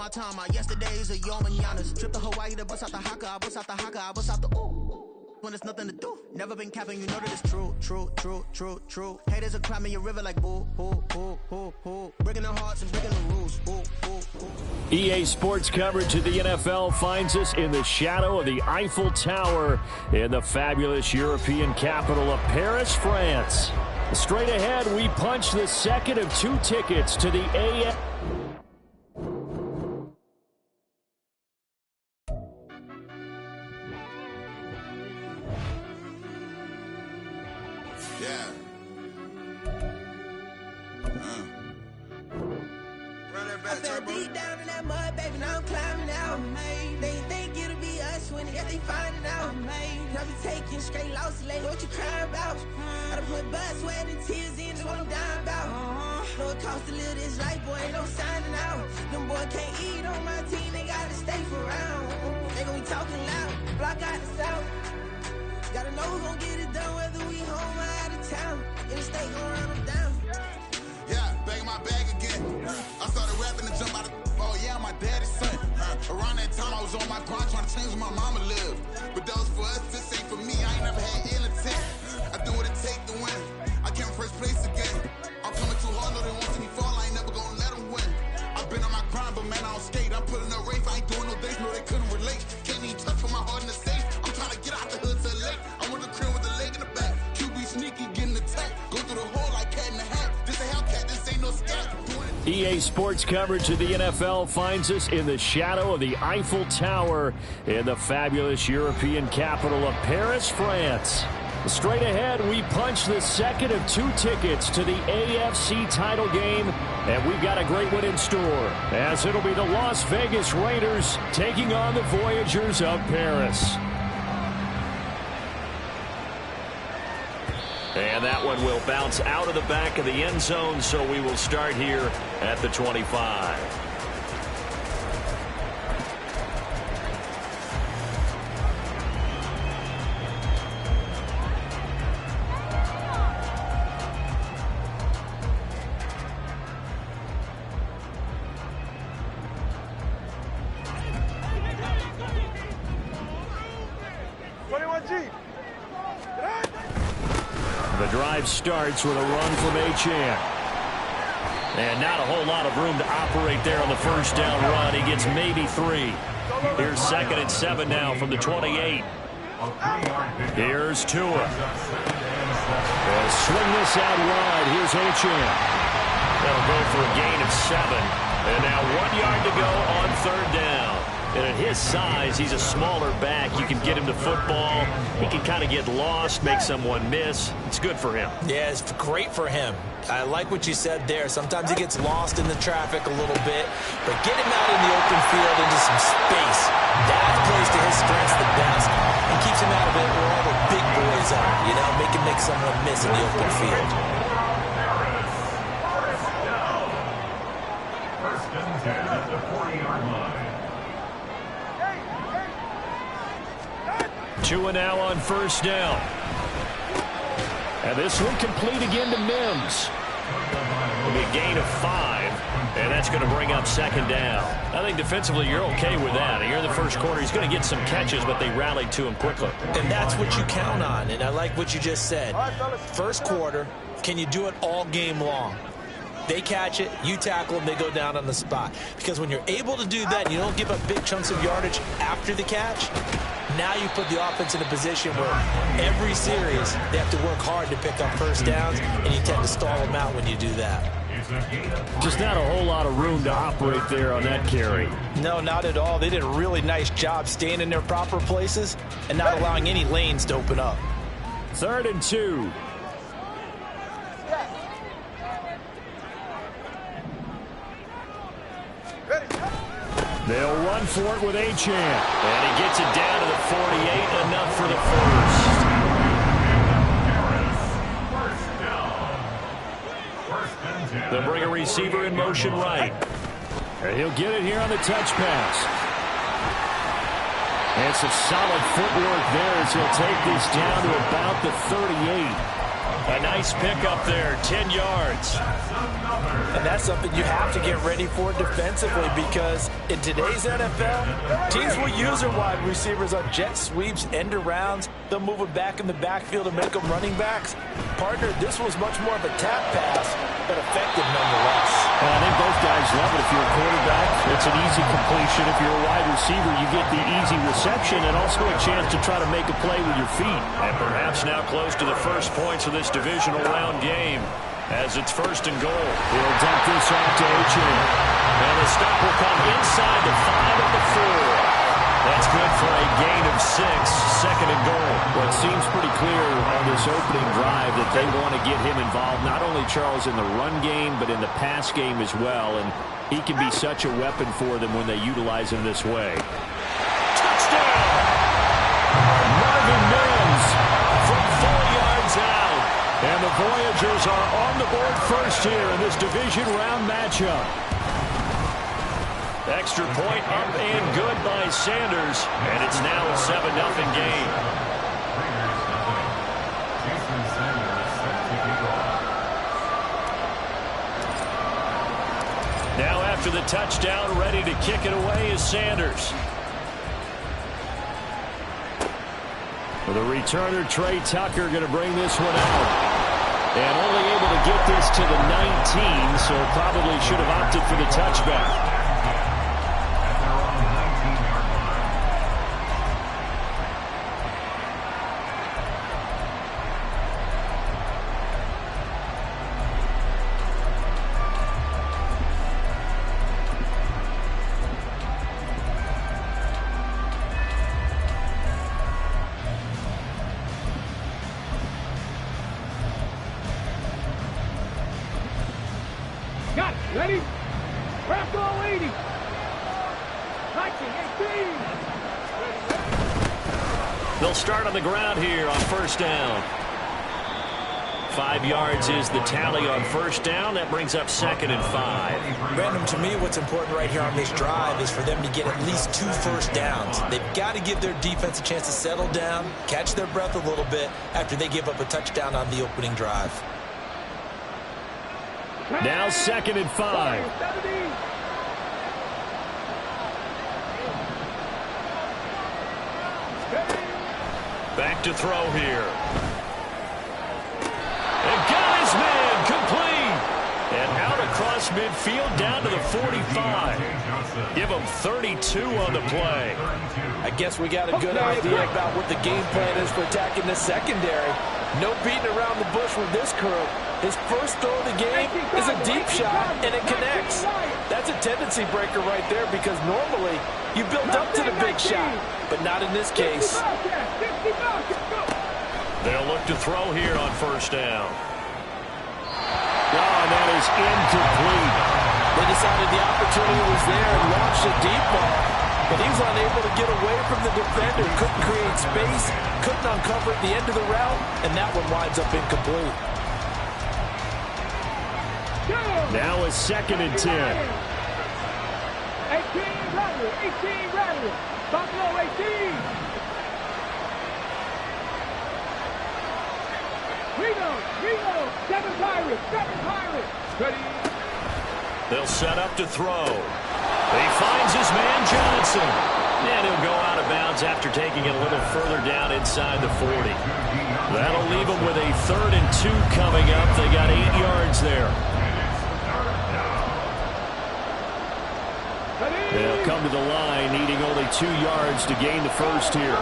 my time. My yesterdays are your mananas. Trip to Hawaii to bust out the haka. I bust out the haka. I bust out the ooh. When there's nothing to do. Never been capping, you know that it's true, true, true, true, true. Haters are climbing your river like boo, boo, boo, boo, boo. Breaking their hearts and breaking the rules. Boo, boo, boo. EA Sports coverage of the NFL finds us in the shadow of the Eiffel Tower in the fabulous European capital of Paris, France. Straight ahead, we punch the second of 2 tickets to the AF. Around that time I was on my grind trying to change where my mama lived. But that was for us, this ain't for me. I ain't never had ill intent. I do what it take to win. I came first place again. I'm coming too hard, no they want to see me fall. I ain't never gonna let them win. I've been on my grind, but man I don't skate. I'm putting up race, I ain't doing no days, no they couldn't relate. Can't even touch for my heart in the safe. I'm trying to get out the hood to the lake. I want the crib with the leg in the back. QB sneaky, getting attacked. Go through the hole like cat in the hat. This a Hellcat, this ain't no scat. EA Sports coverage of the NFL finds us in the shadow of the Eiffel Tower in the fabulous European capital of Paris, France. Straight ahead, we punch the second of 2 tickets to the AFC title game, and we've got a great one in store, as it'll be the Las Vegas Raiders taking on the Voyagers of Paris. And that one will bounce out of the back of the end zone, so we will start here at the 25. The drive starts with a run from Achane. And not a whole lot of room to operate there on the first down run. He gets maybe 3. Here's 2nd and 7 now from the 28. Here's Tua. They'll swing this out wide. Here's Achane. They'll go for a gain of 7. And now 1 yard to go on 3rd down. And at his size, he's a smaller back. You can get him to football. He can kind of get lost, make someone miss. It's good for him. Yeah, it's great for him. I like what you said there. Sometimes he gets lost in the traffic a little bit, but get him out in the open field into some space. That plays to his strengths the best and keeps him out of it where all the big boys are. You know, make him make someone miss in the open field. First and 10 at the 40-yard line. Tua now on 1st down. And this one complete again to Mims. It'll be a gain of 5, and that's going to bring up 2nd down. I think defensively you're okay with that. Here in the first quarter, he's going to get some catches, but they rallied to him quickly. And that's what you count on, and I like what you just said. First quarter, can you do it all game long? They catch it, you tackle them, they go down on the spot. Because when you're able to do that, and you don't give up big chunks of yardage after the catch, now you put the offense in a position where every series they have to work hard to pick up first downs, and you tend to stall them out when you do that. Just not a whole lot of room to operate there on that carry. No, not at all. They did a really nice job staying in their proper places and not allowing any lanes to open up. 3rd and 2. They'll run for it with Achane. And he gets it down to the 48, enough for the first. They'll bring a receiver in motion right. And he'll get it here on the touch pass. And some solid footwork there as he'll take this down to about the 38. A nice pickup there, 10 yards. And that's something you have to get ready for defensively, because in today's NFL, teams will use their wide receivers on jet sweeps, end arounds. They'll move them back in the backfield and make them running backs. Partner, this was much more of a tap pass, but effective nonetheless. I think both guys love it. If you're a quarterback, it's an easy completion. If you're a wide receiver, you get the easy reception and also a chance to try to make a play with your feet. And perhaps now close to the first points of this divisional round game, as it's 1st and goal. He'll dump this off to Achane. And the stop will come inside the 5 of the 4. That's good for a gain of 6, 2nd and goal. Well, it seems pretty clear on this opening drive that they want to get him involved, not only, Charles, in the run game, but in the pass game as well. And he can be such a weapon for them when they utilize him this way. Touchdown! Marvin Mims from 4 yards out. And the Voyagers are on the board first here in this division round matchup. Extra point up and good by Sanders, and it's now a 7-0 game. Now after the touchdown, ready to kick it away is Sanders. For the returner, Trey Tucker, going to bring this one out. And only able to get this to the 19, so probably should have opted for the touchback. Ready? Crack all 80. 19, 18. They'll start on the ground here on 1st down. 5 yards is the tally on 1st down. That brings up 2nd and 5. Brandon, to me, what's important right here on this drive is for them to get at least 2 first downs. They've got to give their defense a chance to settle down, catch their breath a little bit after they give up a touchdown on the opening drive. Now 2nd and 5. Back to throw here. And got his man complete. And out across midfield down to the 45. Give him 32 on the play. I guess we got a good idea about what the game plan is for attacking the secondary. No beating around the bush with this crew. His first throw of the game is a deep shot, and it connects. That's a tendency breaker right there, because normally you build up to the big shot, but not in this case. They'll look to throw here on 1st down. Oh, and that is incomplete. They decided the opportunity was there and launched a deep ball, but he was unable to get away from the defender. Couldn't create space, couldn't uncover at the end of the route, and that one winds up incomplete. Now a 2nd and 10. 18 Rattler, 18 Rattler. Buffalo 18. Reno, 7 Pirates. Ready. They'll set up to throw. He finds his man Johnson. And he'll go out of bounds after taking it a little further down inside the 40. That'll leave them with a 3rd and 2 coming up. They got 8 yards there. They'll come to the line, needing only 2 yards to gain the first here.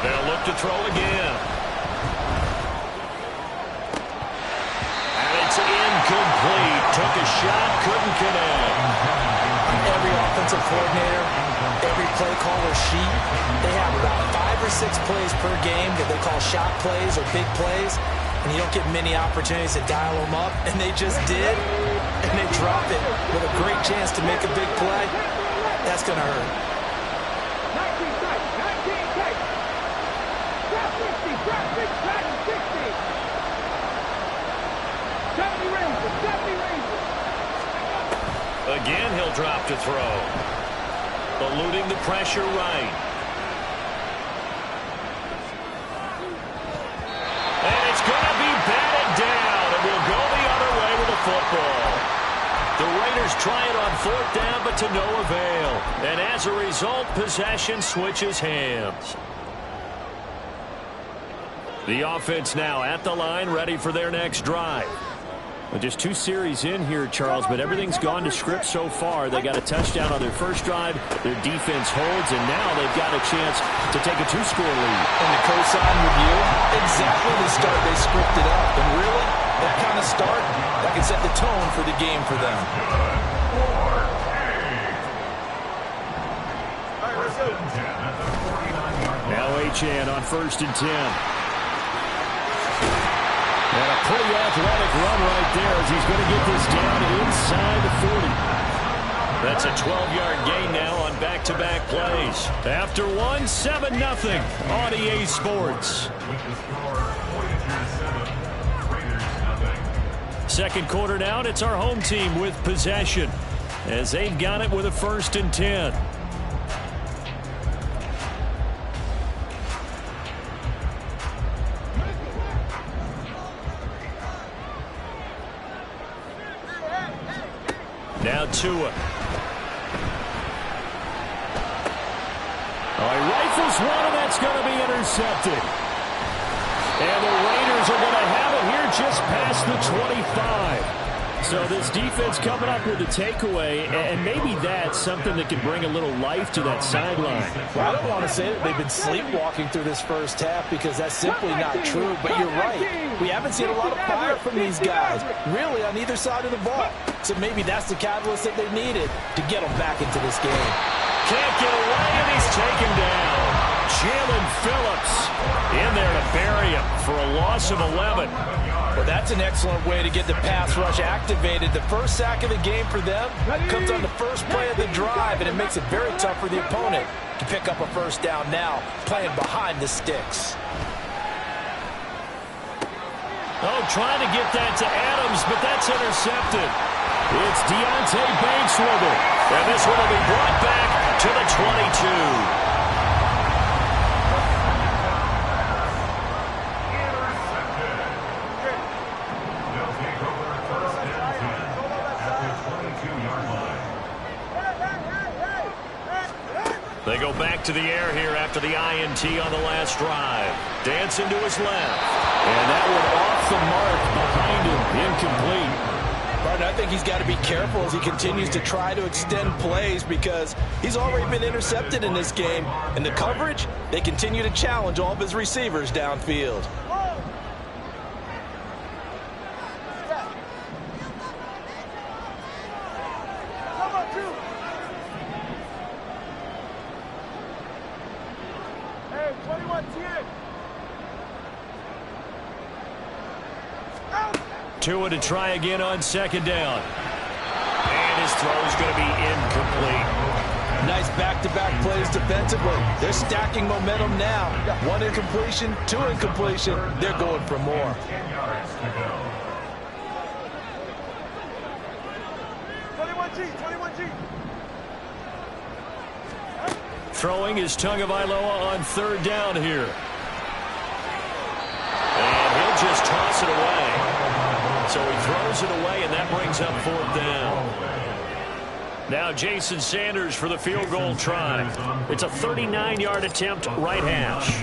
They'll look to throw again. And it's incomplete. Took a shot, couldn't connect. Every offensive coordinator, every play caller sheet, they have about 5 or 6 plays per game that they call shot plays or big plays, and you don't get many opportunities to dial them up, and they just did, and they dropped it with a great chance to make a big play. That's going to hurt. 19 tight, 19 tight. Trap 50, trap 60. 70 Rangers. Again, he'll drop to throw. eluding the pressure right. And it's going to be batted down, and we'll go the other way with the football. The Raiders try it on 4th down, but to no avail. And as a result, possession switches hands. The offense now at the line, ready for their next drive. Well, just 2 series in here, Charles, but everything's gone to script so far. They got a touchdown on their first drive. Their defense holds, and now they've got a chance to take a 2-score lead. And the co-sign with you, exactly the start they scripted up. And really, that kind of start, that can set the tone for the game for them. Now Achane on 1st and 10. And a pretty athletic run right there as he's going to get this down inside the 40. That's a 12-yard gain now on back-to-back plays. After one, 7-0 on EA Sports. Second quarter now, and it's our home team with possession as they've got it with a 1st and 10. Now Tua. He rifles one, and that's going to be intercepted. And the Raiders are going to have it here just past the 25. So this defense coming up with a takeaway, and maybe that's something that can bring a little life to that sideline. Well, I don't want to say that they've been sleepwalking through this first half because that's simply not true, but you're right. We haven't seen a lot of fire from these guys, really, on either side of the ball. So maybe that's the catalyst that they needed to get them back into this game. Can't get away, and he's taken down. Jalen Phillips in there to bury him for a loss of 11. Well, that's an excellent way to get the pass rush activated. The first sack of the game for them comes on the first play of the drive, and it makes it very tough for the opponent to pick up a first down now, playing behind the sticks. Oh, trying to get that to Adams, but that's intercepted. It's Deonte Banks with it. And this one will be brought back to the 22. They go back to the air here after the INT on the last drive. Dancing to his left. And that one off the mark behind him. Incomplete. Martin, I think he's got to be careful as he continues to try to extend plays because he's already been intercepted in this game. And the coverage, they continue to challenge all of his receivers downfield. Tua to try again on 2nd down. And his throw is going to be incomplete. Nice back-to-back plays defensively. They're stacking momentum now. 1 incompletion, 2 incompletion. They're going for more. 21G. Throwing is Tagovailoa on 3rd down here. And he'll just toss it away. So he throws it away, and that brings up 4th down. Now Jason Sanders for the field goal try. It's a 39-yard attempt, right hash.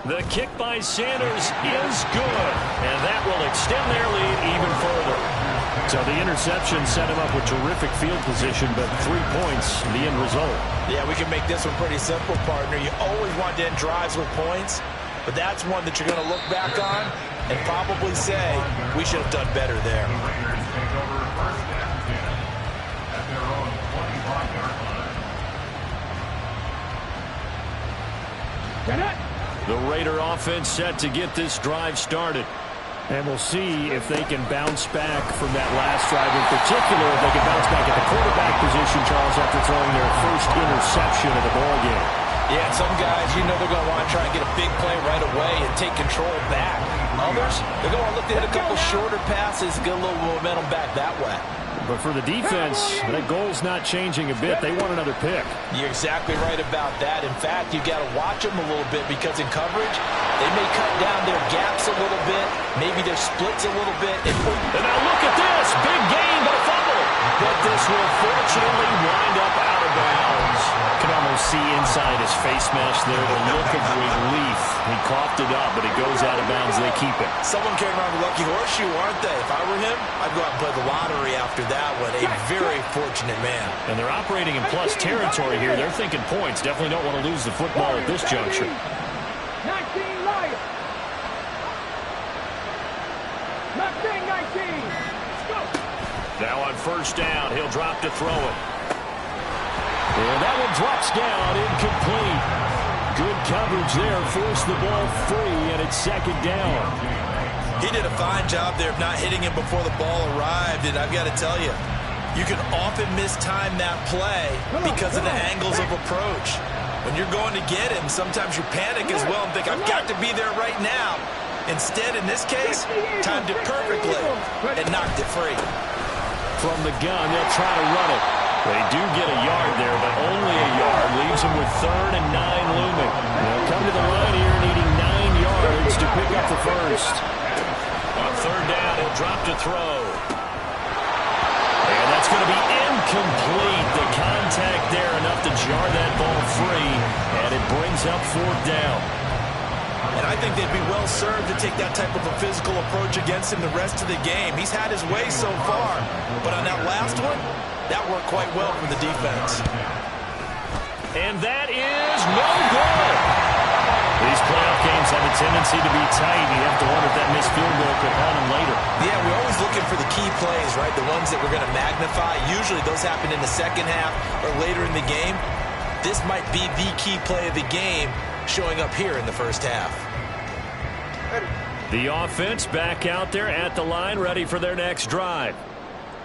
The kick by Sanders is good, and that will extend their lead even further. So the interception set him up with terrific field position, but 3 points, the end result. Yeah, we can make this one pretty simple, partner. You always want to end drives with points, but that's one that you're going to look back on and probably say, we should have done better there. The Raider offense set to get this drive started. And we'll see if they can bounce back from that last drive. In particular, if they can bounce back at the quarterback position, Charles, after throwing their first interception of the ballgame. Yeah, and some guys, you know they're going to want to try and get a big play right away and take control back. Others, they're going to look to hit a couple shorter passes, get a little momentum back that way. But for the defense, that goal's not changing a bit. They want another pick. You're exactly right about that. In fact, you've got to watch them a little bit because in coverage, they may cut down their gaps a little bit, maybe their splits a little bit. And now look at this. Big gain, but a fumble. But this will fortunately wind up out of bounds. Can almost see inside his face mask there the look of relief. He coughed it up, but it goes out of bounds. They keep it. Someone carrying around the lucky horseshoe, aren't they? If I were him, I'd go out and play the lottery after that one. A very fortunate man. And they're operating in plus territory here. They're thinking points. Definitely don't want to lose the football at this juncture. 19 Lions. 19. Let's go. Now on first down, he'll drop to throw it. And that one drops down, incomplete. Good coverage there, forced the ball free, and it's second down. He did a fine job there of not hitting him before the ball arrived, and I've got to tell you, you can often mistime that play because of the angles of approach. When you're going to get him, sometimes you panic as well and think, I've got to be there right now. Instead, in this case, timed it perfectly and knocked it free. From the gun, they'll try to run it. They do get a yard there, but only a yard. Leaves them with 3rd and 9 looming. They'll come to the line here needing 9 yards to pick up the first. On third down, he'll drop to throw. And that's going to be incomplete. The contact there enough to jar that ball free, and it brings up 4th down. And I think they'd be well served to take that type of a physical approach against him the rest of the game. He's had his way so far, but on that last one, that worked quite well for the defense. And that is no good. These playoff games have a tendency to be tight. You have to wonder if that missed field goal could haunt them later. Yeah, we're always looking for the key plays, right? The ones that we're going to magnify. Usually those happen in the second half or later in the game. This might be the key play of the game showing up here in the first half. The offense back out there at the line, ready for their next drive.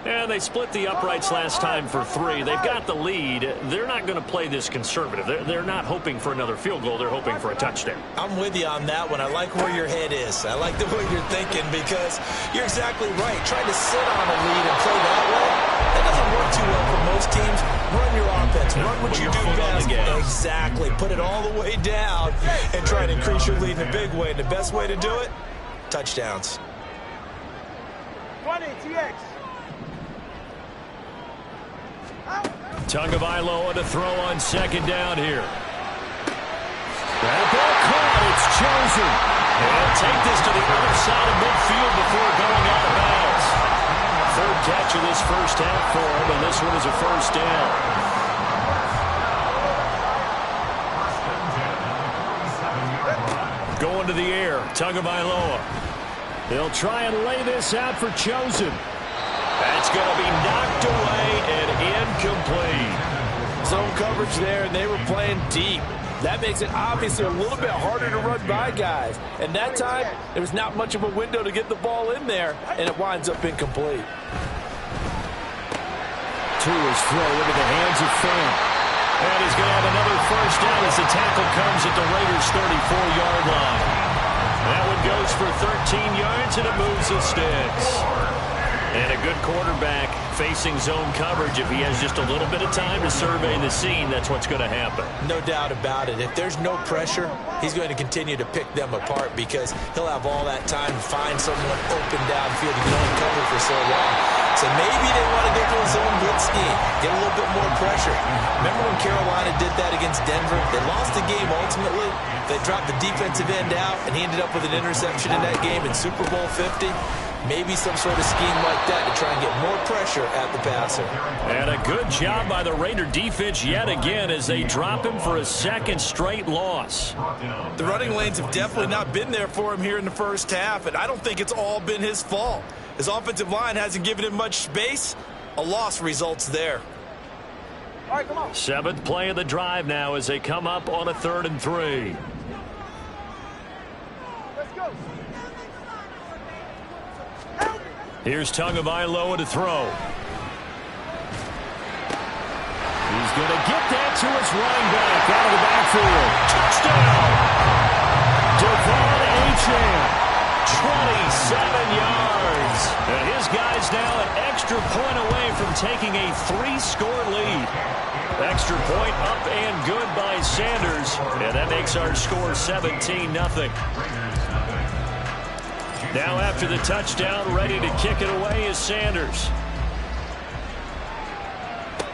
And they split the uprights last time for 3. They've got the lead. They're not going to play this conservative. They're not hoping for another field goal. They're hoping for a touchdown. I'm with you on that one. I like where your head is. I like the way you're thinking because you're exactly right. Trying to sit on a lead and play that way, that doesn't work too well for most teams. Run your offense. Run what you do best. Exactly. Put it all the way down and try to increase your lead in a big way. And the best way to do it, touchdowns. 20 TX. Tagovailoa to throw on second down here. That ball caught. It's chosen. And take this to the other side of midfield before going out of bounds. 3rd catch of this first half for him, and this one is a first down. Going to the air, Tagovailoa. They'll try and lay this out for Chosen. That's going to be knocked away and incomplete. Zone coverage there, and they were playing deep. That makes it obviously a little bit harder to run by guys. And that time, there was not much of a window to get the ball in there, and it winds up incomplete. Tua's throw into the hands of Fant. And he's going to have another first down as the tackle comes at the Raiders' 34-yard line. That one goes for 13 yards, and it moves the sticks. And a good quarterback facing zone coverage. If he has just a little bit of time to survey the scene, that's what's going to happen. No doubt about it. If there's no pressure, he's going to continue to pick them apart because he'll have all that time to find someone open downfield. He can only cover for so long. So maybe they want to go to a zone blitz scheme, get a little bit more pressure. Remember when Carolina did that against Denver? They lost the game ultimately. They dropped the defensive end out, and he ended up with an interception in that game in Super Bowl 50. Maybe some sort of scheme like that to try and get more pressure at the passer. And a good job by the Raider defense yet again as they drop him for a second straight loss. The running lanes have definitely not been there for him here in the first half, and I don't think it's all been his fault. His offensive line hasn't given him much space. A loss results there. All right, come on. 7th play of the drive now as they come up on a 3rd and 3. Let's go. Here's Tagovailoa to throw. He's going to get that to his running back out of the backfield. Touchdown! Devon Achane, 27 yards. And his guy's now an extra extra point away from taking a 3-score lead. Extra point up and good by Sanders. And that makes our score 17-0. Now after the touchdown, ready to kick it away is Sanders.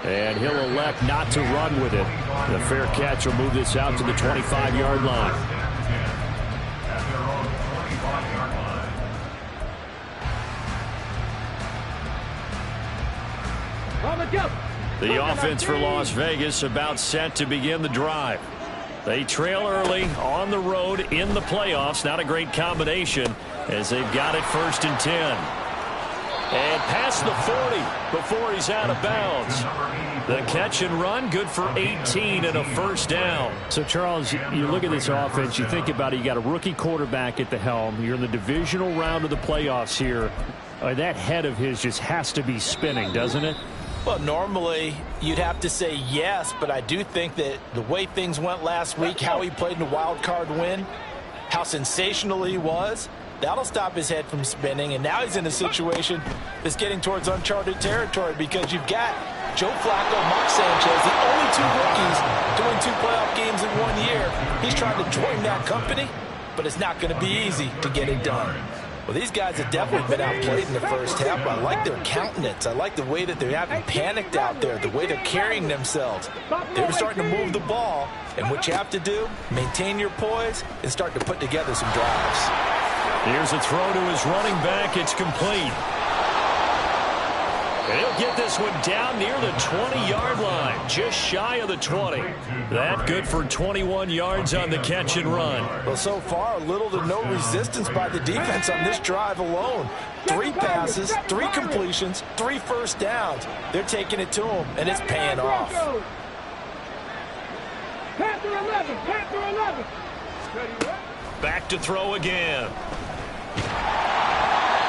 And he'll elect not to run with it. The fair catch will move this out to the 25-yard line. The offense for Las Vegas about set to begin the drive. They trail early on the road in the playoffs. Not a great combination as they've got it 1st and 10. And past the 40 before he's out of bounds. The catch and run, good for 18 and a 1st down. So, Charles, you look at this offense, you think about it, you got a rookie quarterback at the helm. You're in the divisional round of the playoffs here. That head of his just has to be spinning, doesn't it? Well, normally you'd have to say yes, but I do think that the way things went last week, how he played in the wild card win, how sensational he was, that'll stop his head from spinning. And now he's in a situation that's getting towards uncharted territory because you've got Joe Flacco, Mark Sanchez, the only 2 rookies doing 2 playoff games in 1 year. He's trying to join that company, but it's not going to be easy to get it done. Well, these guys have definitely been outplayed in the first half. I like their countenance. I like the way that they haven't panicked out there, the way they're carrying themselves. They're starting to move the ball, and what you have to do, maintain your poise and start to put together some drives. Here's a throw to his running back. It's complete. And he'll get this one down near the 20-yard line, just shy of the 20. That good for 21 yards on the catch and run. Well, so far, little to no resistance by the defense on this drive alone. 3 passes, 3 completions, 3 first downs. They're taking it to him, and it's paying off. Panther 11, Panther 11. Back to throw again.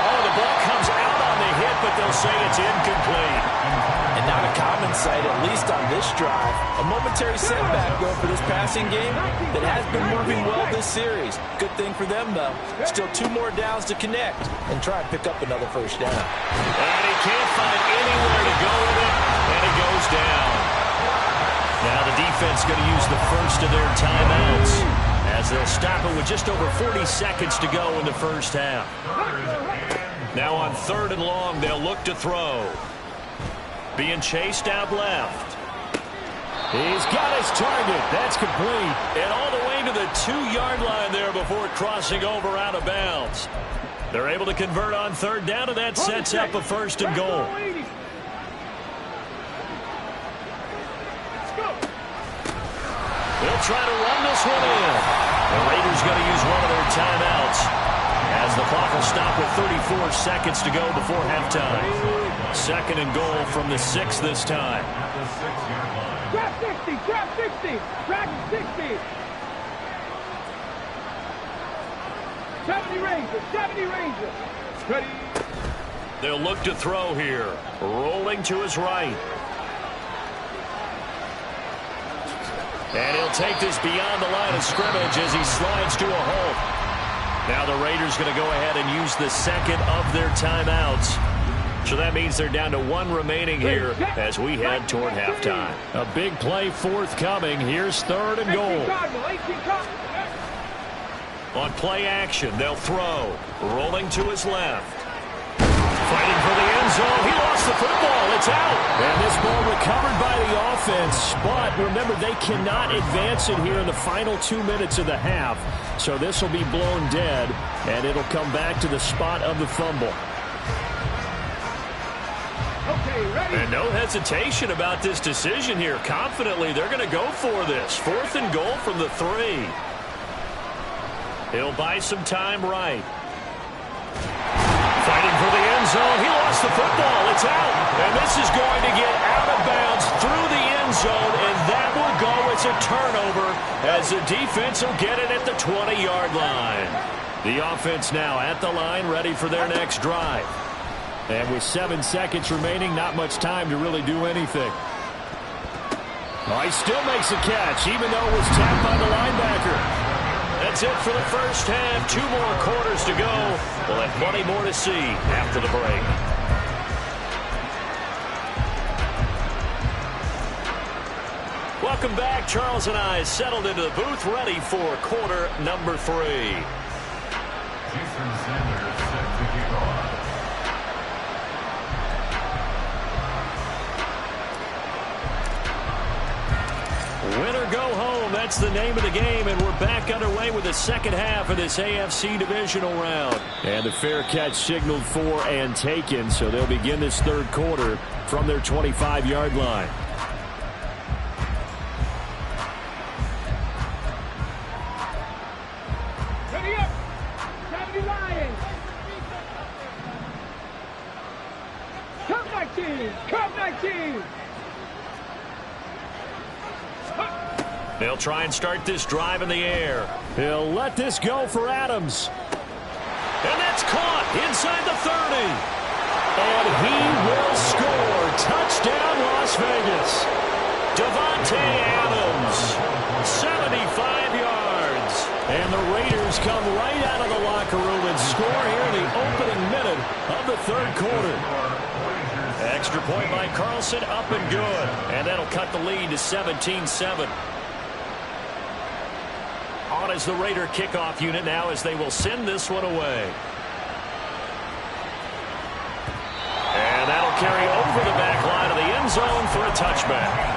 Oh, the ball comes out on the hit, but they'll say it's incomplete. And not a common sight, at least on this drive. A momentary setback, though, for this passing game that has been moving well this series. Good thing for them, though. Still 2 more downs to connect and try and pick up another first down. And he can't find anywhere to go with it, and he goes down. Now the defense going to use the first of their timeouts as they'll stop it with just over 40 seconds to go in the first half. Now on 3rd and long, they'll look to throw. Being chased out left. He's got his target. That's complete. And all the way to the 2-yard line there before crossing over out of bounds. They're able to convert on 3rd down, and that sets up a 1st and goal. They'll try to run this one in. The Raiders going to use one of their timeouts as the clock will stop with 34 seconds to go before halftime. 2nd and goal from the 6 this time. Trap 60, trap 60, trap 60. 70 Rangers, 70 Rangers. Ready. They'll look to throw here. Rolling to his right. And he'll take this beyond the line of scrimmage as he slides to a halt. Now the Raiders going to go ahead and use the 2nd of their timeouts. So that means they're down to 1 remaining here as we head toward halftime. A big play forthcoming. Here's 3rd and goal. On play action, they'll throw. Rolling to his left. Fighting for the end zone. He lost the football. It's out. And this ball recovered by the offense. But remember, they cannot advance it here in the final 2 minutes of the half. So this will be blown dead, and it'll come back to the spot of the fumble. Okay, ready. And no hesitation about this decision here. Confidently, they're going to go for this. 4th and goal from the 3. He'll buy some time right. Fighting for the end zone. He lost the football. It's out. And this is going to get out of bounds through the end zone, and that will go as a turnover as the defense will get it at the 20-yard line. The offense now at the line, ready for their next drive. And with 7 seconds remaining, not much time to really do anything. Oh, he still makes a catch, even though it was tapped by the linebacker. That's it for the first half. 2 more quarters to go. We'll have plenty more to see after the break. Welcome back. Charles and I settled into the booth, ready for quarter number 3. Jason Sanders set to kick off. Win or go home, that's the name of the game, and we're back underway with the second half of this AFC divisional round. And the fair catch signaled for and taken, so they'll begin this third quarter from their 25-yard line. Ready up. 70 Lions. Come 19. Come 19. They'll try and start this drive in the air. He'll let this go for Adams. And that's caught inside the 30. And he will score. Touchdown, Las Vegas. Davante Adams, 75 yards. And the Raiders come right out of the locker room and score here in the opening minute of the third quarter. Extra point by Carlson, up and good. And that'll cut the lead to 17-7. On as the Raider kickoff unit now as they will send this one away. And that'll carry over the back line of the end zone for a touchback.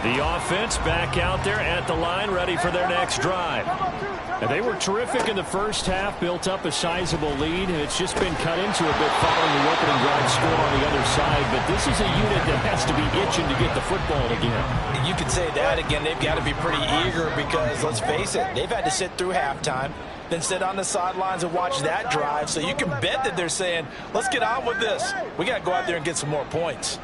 The offense back out there at the line, ready for their next drive. And they were terrific in the first half, built up a sizable lead, and it's just been cut into a bit following the opening drive score on the other side. But this is a unit that has to be itching to get the football again. You could say that again. They've got to be pretty eager because, let's face it, they've had to sit through halftime, then sit on the sidelines and watch that drive. So you can bet that they're saying, let's get on with this. We got to go out there and get some more points.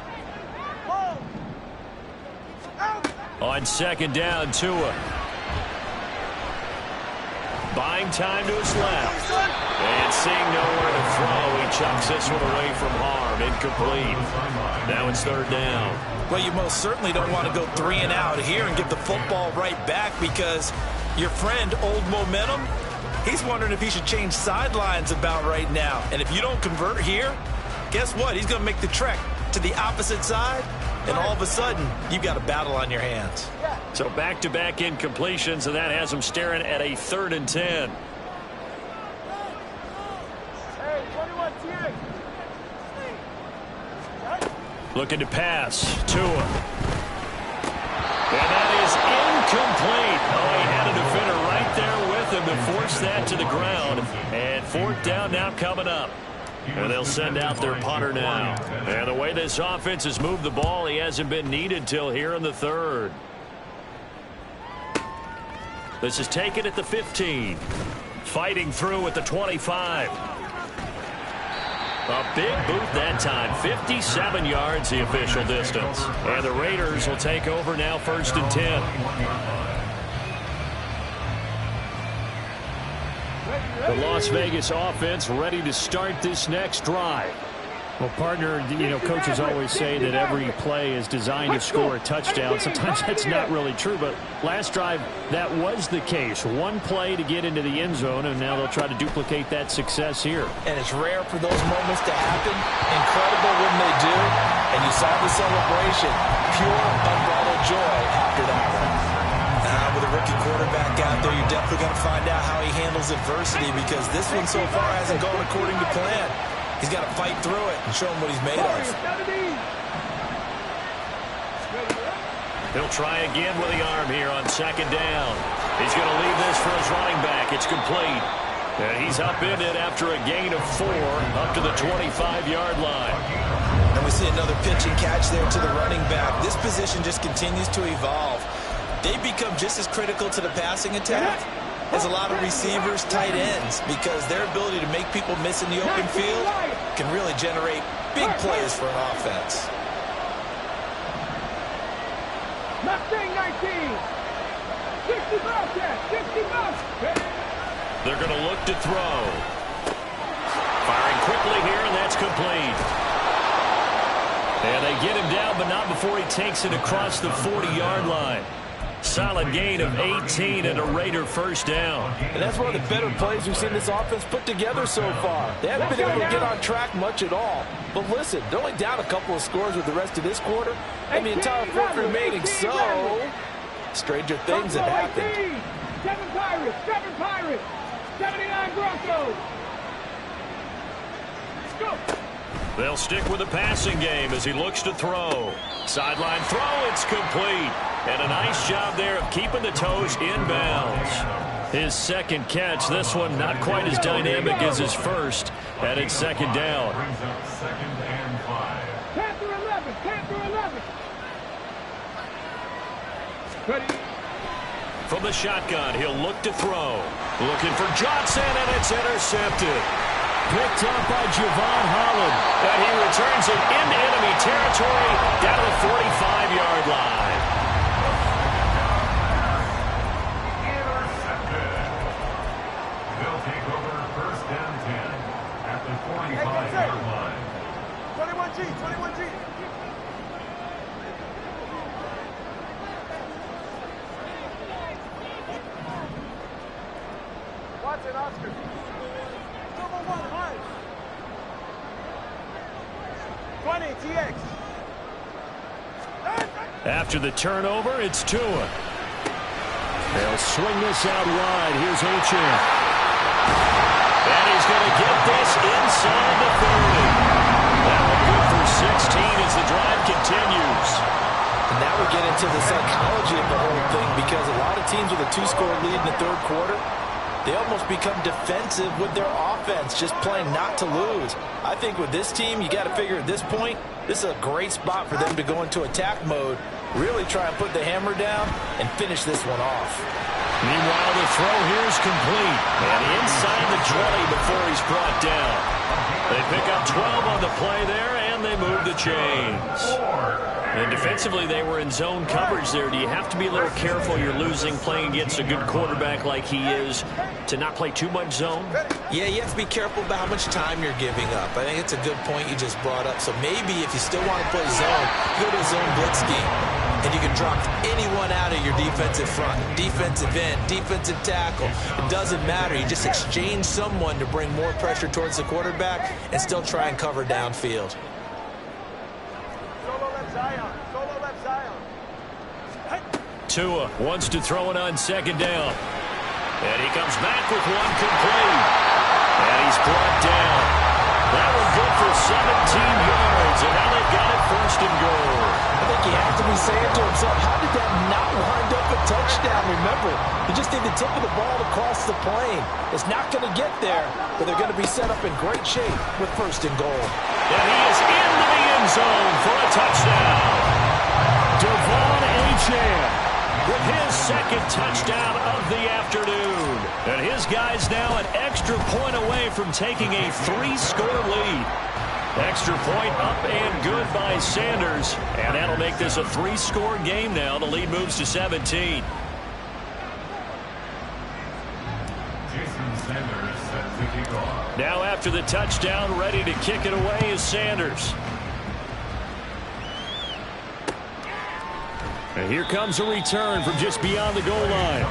On second down, Tua. Buying time to his left. And seeing nowhere to throw, he chucks this one away from harm. Incomplete. Now it's third down. Well, you most certainly don't want to go 3 and out here and give the football right back because your friend, Old Momentum, he's wondering if he should change sidelines about right now. And if you don't convert here, guess what? He's going to make the trek to the opposite side, and all of a sudden, you've got a battle on your hands. So back-to-back incompletions, and that has them staring at a 3rd and 10. Looking to pass. Tua. And that is incomplete. Oh, he had a defender right there with him to force that to the ground. And 4th down now coming up. And they'll send out their punter now. And the way this offense has moved the ball, he hasn't been needed till here in the 3rd. This is taken at the 15. Fighting through at the 25. A big boot that time. 57 yards the official distance. And the Raiders will take over now 1st and 10. The Las Vegas offense ready to start this next drive. Well, partner, coaches always say that every play is designed to score a touchdown. Sometimes that's not really true, but last drive, that was the case. One play to get into the end zone, and now they'll try to duplicate that success here. And it's rare for those moments to happen. Incredible when they do. And you saw the celebration. Pure, unbridled joy after that one. With a rookie quarterback out there, you're definitely going to find out how he handles adversity because this one so far hasn't gone according to plan. He's got to fight through it and show him what he's made of. He'll try again with the arm here on second down. He's going to leave this for his running back. It's complete. And he's upended after a gain of 4 up to the 25-yard line. And we see another pitch and catch there to the running back. This position just continues to evolve. They become just as critical to the passing attack as a lot of receivers, tight ends, because their ability to make people miss in the open field can really generate big plays for an offense. Mustang 19. 60 bucks, 60 bucks. They're going to look to throw. Firing quickly here, and that's complete. And they get him down, but not before he takes it across the 40-yard line. solid gain of 18 and a Raider first down. And that's one of the better plays we've seen this offense put together so far. They haven't been able to get on track much at all. But listen, they're only down a couple of scores with the rest of this quarter, and the entire fourth remaining, so stranger things have happened. 7 Pirates, 79 Broncos. Let's go. They'll stick with the passing game as he looks to throw. Sideline throw, it's complete. And a nice job there of keeping the toes inbounds. His second catch, this one not quite as dynamic as his first, and it's second down. Brings up 2nd and 5. Panther 11. Ready. From the shotgun, he'll look to throw. Looking for Johnson, and it's intercepted. Picked up by Javon Holland. And he returns it into enemy territory down to the 45-yard line. Intercepted. They'll take over 1st and 10 at the 45-yard line. 21G. Watson, Oscar. Double 1, hard. 20, TX. After the turnover, it's Tua. They'll swing this out wide. Here's Achane. And he's going to get this inside the 30. That one good for 16 as the drive continues. And now we get into the psychology of the whole thing, because a lot of teams with a 2-score lead in the third quarter, they almost become defensive with their offense, just playing not to lose. I think with this team, you got to figure at this point, this is a great spot for them to go into attack mode, really try and put the hammer down and finish this one off. Meanwhile, the throw here is complete. And inside the 20 before he's brought down. They pick up 12 on the play there, and they move the chains. And defensively, they were in zone coverage there. Do you have to be a little careful you're losing playing against a good quarterback like he is to not play too much zone? Yeah, you have to be careful about how much time you're giving up. I think it's a good point you just brought up. So maybe if you still want to play zone, go to a zone blitz scheme. And you can drop anyone out of your defensive front, defensive end, defensive tackle. It doesn't matter. You just exchange someone to bring more pressure towards the quarterback and still try and cover downfield. Solo left Zion. Tua wants to throw it on second down. And he comes back with one complete. And he's brought down. That one good for 17 yards. And now they've got it first and goal. I think he has to be saying to himself, how did that not wind up a touchdown? Remember, you just need the tip of the ball to cross the plane. It's not going to get there, but they're going to be set up in great shape with first and goal. And he is into the end zone for a touchdown. Devon Achane with his second touchdown of the afternoon. And his guys now an extra point away from taking a 3-score lead. Extra point up and good by Sanders. And that'll make this a 3-score game now. The lead moves to 17. Jason Sanders set to kick off. Now after the touchdown, ready to kick it away is Sanders. And here comes a return from just beyond the goal line.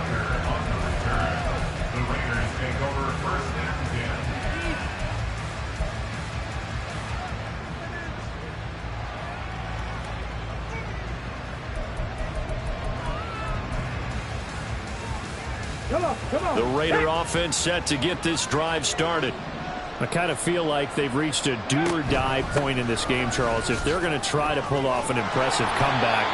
The Raiders take over 1st and 10. Come on. The Raider offense set to get this drive started. I kind of feel like they've reached a do-or-die point in this game, Charles. If they're going to try to pull off an impressive comeback,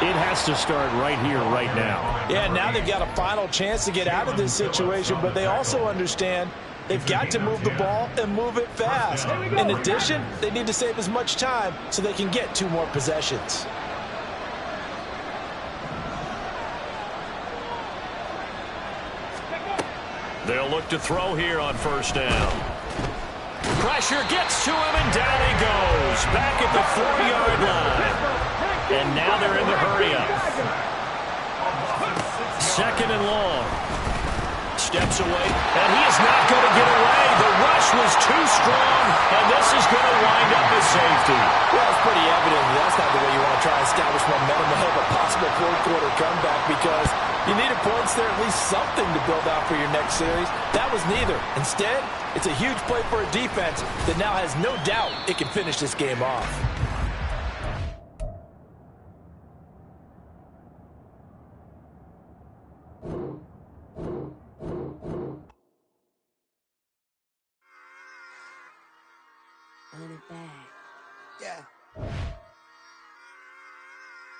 it has to start right here, right now. Yeah, now they've got a final chance to get out of this situation, but they also understand they've got to move the ball and move it fast. In addition, they need to save as much time so they can get 2 more possessions. They'll look to throw here on first down. Pressure gets to him, and down he goes. Back at the 4-yard line. And now they're in the hurry-up. Second and long. steps away, and he is not going to get away. The rush was too strong, and this is going to wind up a safety. Well, it's pretty evident that's not the way you want to try and establish momentum ahead of a possible fourth-quarter comeback, because you needed points there, at least something to build out for your next series. That was neither. Instead, it's a huge play for a defense that now has no doubt it can finish this game off. Run it back. Yeah.